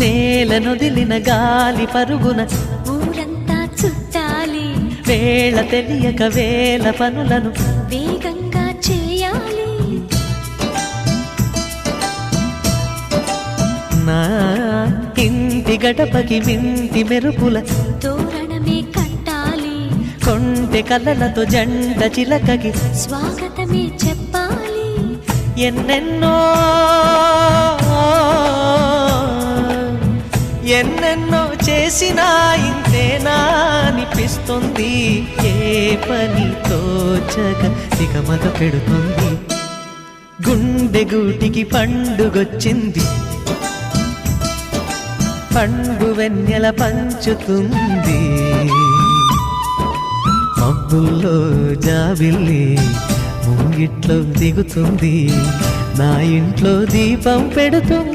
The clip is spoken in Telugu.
నేలనొదిలిన గాలి పరుగున ఊరంతా చుట్టాలి, వేళ తెలియక వేల పనులను వేగంగా చేయాలి. నా ఇంటి గడపకి వింటి మెరుపుల తోరణమే కట్టాలి, కొంటె కలలతో జంట చిలకకి స్వాగతమే చెప్పాలి. ఎన్నెన్నో ఎన్నెన్నో చేసినా ఇంతేనా అనిపిస్తుంది. ఏ పని తోచక దిగమగ పెడుతుంది. గుండె గూటికి పండుగొచ్చింది, పండు వెన్నెల పంచుతుంది. మబ్బుల్లో జాబిల్లి ముంగిట్లో దిగుతుంది, నా ఇంట్లో దీపం పెడుతుంది.